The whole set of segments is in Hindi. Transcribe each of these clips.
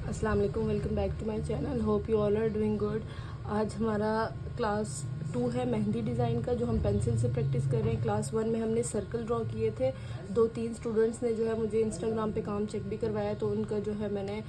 अस्सलाम वालेकुम, welcome back to my channel. Hope you all are doing good. आज हमारा क्लास 2 है मेहंदी डिज़ाइन का, जो हम पेंसिल से प्रैक्टिस कर रहे हैं। क्लास 1 में हमने सर्कल ड्रॉ किए थे। 2-3 स्टूडेंट्स ने जो है मुझे इंस्टाग्राम पे काम चेक भी करवाया, तो उनका जो है मैंने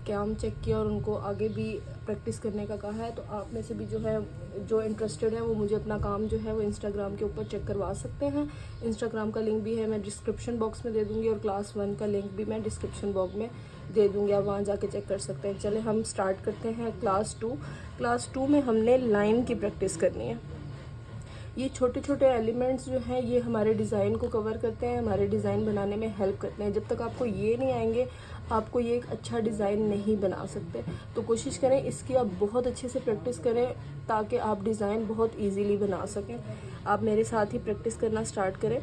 काम चेक किया और उनको आगे भी प्रैक्टिस करने का कहा है। तो आप में से भी जो है जो इंटरेस्टेड है वो मुझे अपना काम जो है वो इंस्टाग्राम के ऊपर चेक करवा सकते हैं। इंस्टाग्राम का लिंक भी है, मैं डिस्क्रिप्शन बॉक्स में दे दूँगी, और क्लास 1 का लिंक भी मैं डिस्क्रिप्शन बॉक्स में दे दूँगी, आप वहाँ जाके चेक कर सकते हैं। चले हम स्टार्ट करते हैं क्लास 2। क्लास 2 में हमने लाइन की प्रैक्टिस करनी है। ये छोटे छोटे एलिमेंट्स जो हैं ये हमारे डिज़ाइन को कवर करते हैं, हमारे डिज़ाइन बनाने में हेल्प करते हैं। जब तक आपको ये नहीं आएंगे आपको ये एक अच्छा डिज़ाइन नहीं बना सकते। तो कोशिश करें इसकी आप बहुत अच्छे से प्रैक्टिस करें ताकि आप डिज़ाइन बहुत ईजीली बना सकें। आप मेरे साथ ही प्रैक्टिस करना स्टार्ट करें।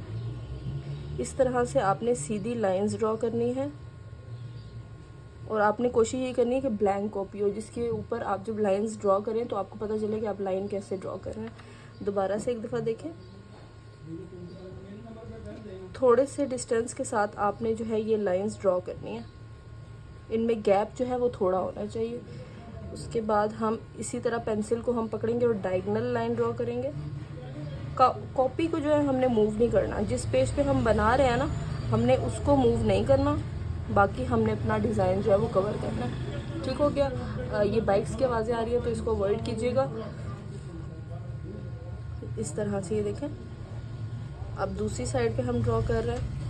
इस तरह से आपने सीधी लाइंस ड्रॉ करनी है और आपने कोशिश ये करनी है कि ब्लैंक कॉपी हो, जिसके ऊपर आप जब लाइंस ड्रॉ करें तो आपको पता चले कि आप लाइन कैसे ड्रॉ कर रहे हैं। दोबारा से एक दफ़ा देखें। थोड़े से डिस्टेंस के साथ आपने जो है ये लाइंस ड्रॉ करनी है, इनमें गैप जो है वो थोड़ा होना चाहिए। उसके बाद हम इसी तरह पेंसिल को हम पकड़ेंगे और डायगोनल लाइन ड्रॉ करेंगे। कॉपी को जो है हमने मूव नहीं करना, जिस पेज पे हम बना रहे हैं ना हमने उसको मूव नहीं करना, बाकी हमने अपना डिज़ाइन जो है वो कवर करना है। ठीक हो गया। ये बाइक्स की आवाज़ें आ रही है तो इसको अवॉइड कीजिएगा। इस तरह से ये देखें। अब दूसरी साइड पे हम ड्रॉ कर रहे हैं,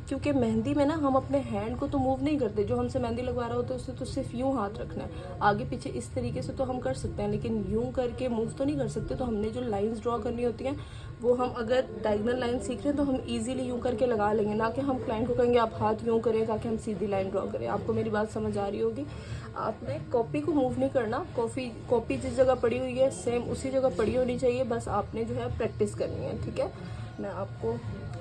क्योंकि मेहंदी में ना हम अपने हैंड को तो मूव नहीं करते। जो हमसे मेहंदी लगवा रहा होता है उससे तो सिर्फ यूं हाथ रखना है, आगे पीछे इस तरीके से तो हम कर सकते हैं, लेकिन यूं करके मूव तो नहीं कर सकते। तो हमने जो लाइंस ड्रॉ करनी होती हैं वो हम अगर डायगोनल लाइन सीख रहे हैं तो हम इजीली यूं करके लगा लेंगे, ना कि हम क्लाइंट को कहेंगे आप हाथ यूं करें ताकि हम सीधी लाइन ड्रॉ करें। आपको मेरी बात समझ आ रही होगी। आपने कॉपी को मूव नहीं करना, कॉपी जिस जगह पड़ी हुई है सेम उसी जगह पड़ी होनी चाहिए, बस आपने जो है प्रैक्टिस करनी है। ठीक है, मैं आपको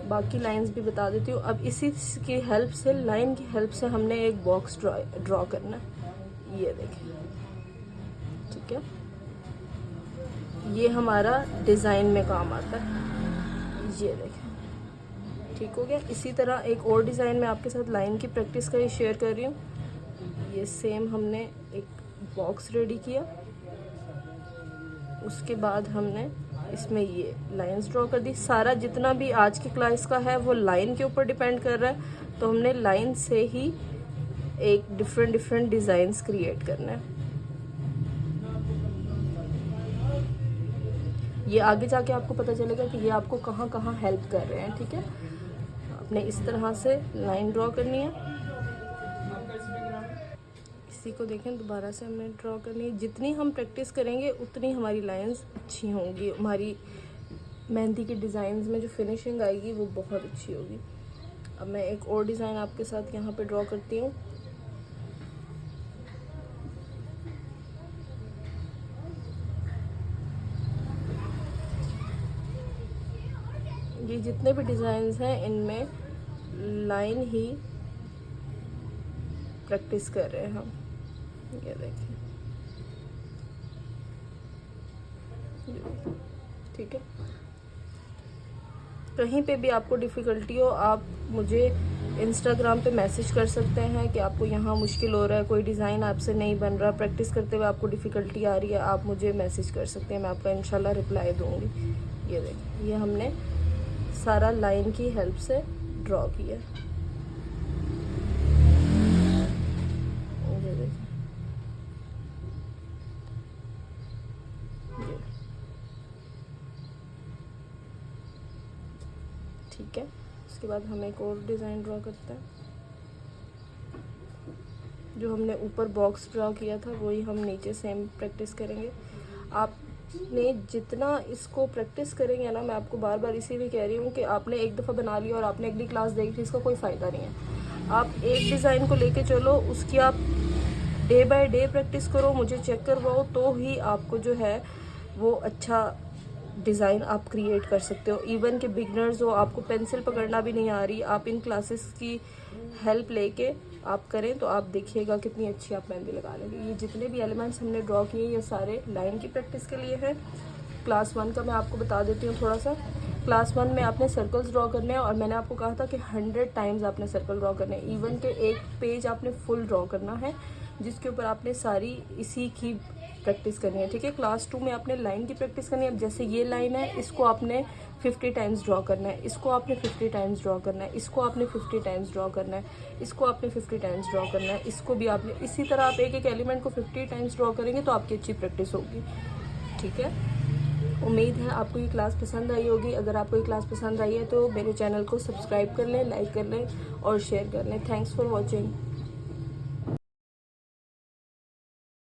बाकी लाइंस भी बता देती हूँ। अब इसी की हेल्प से, लाइन की हेल्प से हमने एक बॉक्स ड्रॉ करना है। ये देखें, ठीक है, ये हमारा डिज़ाइन में काम आता है। ये देखें, ठीक हो गया। इसी तरह एक और डिज़ाइन में आपके साथ लाइन की प्रैक्टिस का ही शेयर कर रही हूँ। ये सेम हमने एक बॉक्स रेडी किया, उसके बाद हमने इसमें ये लाइंस ड्रॉ कर दी। सारा जितना भी आज की क्लास का है वो लाइन के ऊपर डिपेंड कर रहा है, तो हमने लाइन से ही एक डिफरेंट डिज़ाइंस क्रिएट करना है। ये आगे जाके आपको पता चलेगा कि ये आपको कहाँ कहाँ हेल्प कर रहे हैं। ठीक है, आपने इस तरह से लाइन ड्रॉ करनी है। इसी को देखें, दोबारा से हमने ड्रॉ करनी है। जितनी हम प्रैक्टिस करेंगे उतनी हमारी लाइंस अच्छी होंगी, हमारी मेहंदी की डिज़ाइंस में जो फिनिशिंग आएगी वो बहुत अच्छी होगी। अब मैं एक और डिज़ाइन आपके साथ यहाँ पे ड्रॉ करती हूँ। ये जितने भी डिज़ाइंस हैं इनमें लाइन ही प्रैक्टिस कर रहे हैं हम। ये देखिए, ठीक है। कहीं पे भी आपको डिफ़िकल्टी हो आप मुझे इंस्टाग्राम पे मैसेज कर सकते हैं कि आपको यहाँ मुश्किल हो रहा है, कोई डिज़ाइन आपसे नहीं बन रहा, प्रैक्टिस करते हुए आपको डिफ़िकल्टी आ रही है, आप मुझे मैसेज कर सकते हैं, मैं आपका इंशाल्लाह रिप्लाई दूँगी। ये देखिए, ये हमने सारा लाइन की हेल्प से ड्रॉ किया। ये देखिए, ठीक है। उसके बाद हम एक और डिज़ाइन ड्रॉ करते हैं। जो हमने ऊपर बॉक्स ड्रॉ किया था वही हम नीचे सेम प्रैक्टिस करेंगे। आपने जितना इसको प्रैक्टिस करेंगे ना, मैं आपको बार बार इसीलिए कह रही हूँ कि आपने एक दफ़ा बना लिया और आपने अगली क्लास देख ली, इसका कोई फ़ायदा नहीं है। आप एक डिज़ाइन को लेके चलो, उसकी आप डे बाय डे प्रैक्टिस करो, मुझे चेक करवाओ, तो ही आपको जो है वो अच्छा डिज़ाइन आप क्रिएट कर सकते हो। इवन कि बिगनर्स हो, आपको पेंसिल पकड़ना भी नहीं आ रही, आप इन क्लासेस की हेल्प लेके आप करें तो आप देखिएगा कितनी अच्छी आप मेहंदी लगा लेंगे। ये जितने भी एलिमेंट्स हमने ड्रॉ किए ये सारे लाइन की प्रैक्टिस के लिए हैं। क्लास 1 का मैं आपको बता देती हूँ थोड़ा सा। क्लास 1 में आपने सर्कल्स ड्रॉ करने हैं और मैंने आपको कहा था कि 100 टाइम्स आपने सर्कल ड्रॉ करने हैं। इवन के एक पेज आपने फुल ड्रॉ करना है जिसके ऊपर आपने सारी इसी की प्रैक्टिस करनी है, ठीक है। क्लास 2 में आपने लाइन की प्रैक्टिस करनी है। अब जैसे ये लाइन है, इसको आपने 50 टाइम्स ड्रॉ करना है, इसको आपने 50 टाइम्स ड्रॉ करना है, इसको आपने 50 टाइम्स ड्रॉ करना है, इसको आपने 50 टाइम्स ड्रॉ करना है, इसको भी आपने इसी तरह आप एक एक एलिमेंट को 50 टाइम्स ड्रॉ करेंगे तो आपकी अच्छी प्रैक्टिस होगी, ठीक है। उम्मीद है आपको ये क्लास पसंद आई होगी। अगर आपको ये क्लास पसंद आई है तो मेरे चैनल को सब्सक्राइब कर लें, लाइक कर लें और शेयर कर लें। Thanks for watching.